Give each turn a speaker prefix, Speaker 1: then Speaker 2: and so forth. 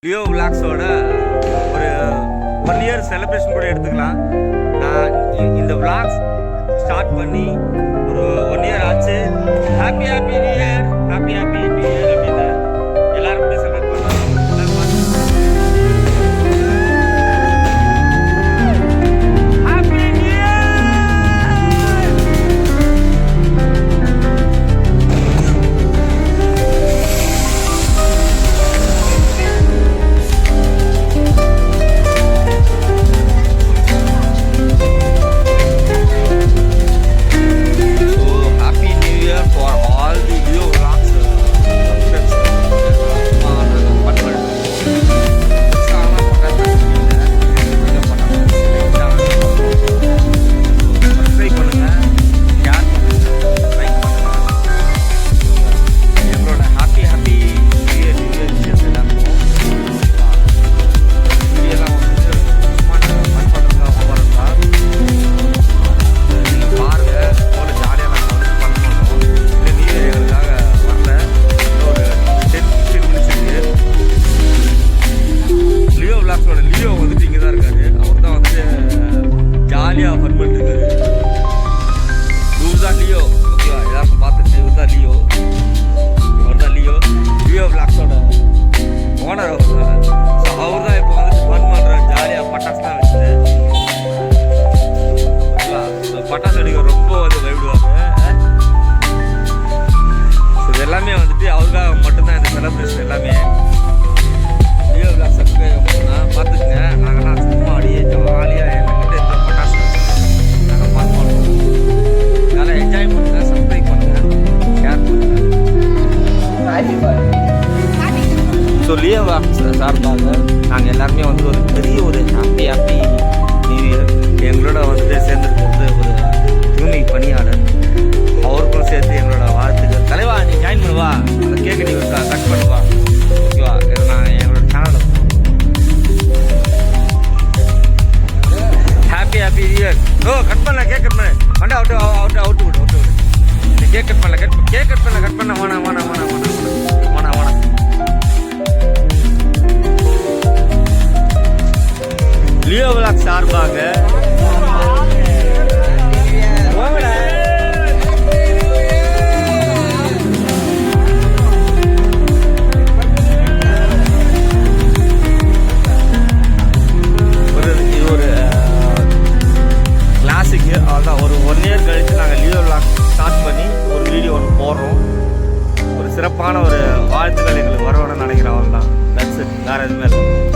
Speaker 1: Leo விளாக்ஸோட ஒரு 1 year celebration கூட எடுத்துக்கலாம். நான் இந்த விளாக்ஸ் ஸ்டார்ட் பண்ணி ஒரு 1 இயர் ஆச்சு. Happy new year, happy new year அப்படின்னு எல்லாரும் கூட செலிப்ரேட் பண்ணுறாங்க. Happy new year. பட்டாசு அடிக்க ரொம்ப கைவிடுவாங்க. எல்லாமே வந்துட்டு அவருக்காக மட்டும்தான் இந்த செலிப்ரேஷன் எல்லாமே. லியோ விளாக்ஸ் சப்ஸ்கிரைப் பண்ணால் பார்த்துக்குங்க. நாங்கள்லாம் சும்மா அப்படியே ஜாலியாக எங்ககிட்ட இருக்கிற பட்டாசு நாங்கள் பார்த்து பண்ணுவோம். நல்லா என்ஜாய் பண்ணுங்க. சப்ஸ்கிரைப் பண்ணுங்கள், ஷேர் பண்ணுங்கள். ஸோ லியோ விளாக்ஸ் சார்பாக நாங்கள் எல்லாருமே வந்து ஒரு பெரிய ஒரு ஹாப்பி நியூ இயர். எங்களோட வந்து சேர்ந்துருக்கிறது ஒரு தூய்மை பணியாளர், அவருக்கும் சேர்த்து எங்களோட வாழ்த்துக்கள். தலைவா நீ ஜாயின் பண்ணுவா, அந்த கேக்கு நீ கட் பண்ணுவா, ஓகேவா? இதை நான் எங்களோட சேனலில் ஹாப்பி நியூ இயர். ஓ கட் பண்ண, கேக் கட் பண்ண மண்டா, அவுட்டு விடு. நீ கேக் கட் பண்ணல, கேக் கட் பண்ண வேணாம். லியோ விளாக்ஸ் சார்பாக ஒரு கிளாசிக்கு அதான் ஒரு 1 இயர் கழித்து நாங்கள் லியோ விளாக்ஸ் ஸ்டார்ட் பண்ணி ஒரு வீடியோ ஒன்று போடுறோம். ஒரு சிறப்பான ஒரு வாழ்த்துக்கள் எங்களுக்கு வரணும்னு நினைக்கிறேன். அவள் தான் தட்ஸ் இட், வேறு எதுவுமே இல்லை.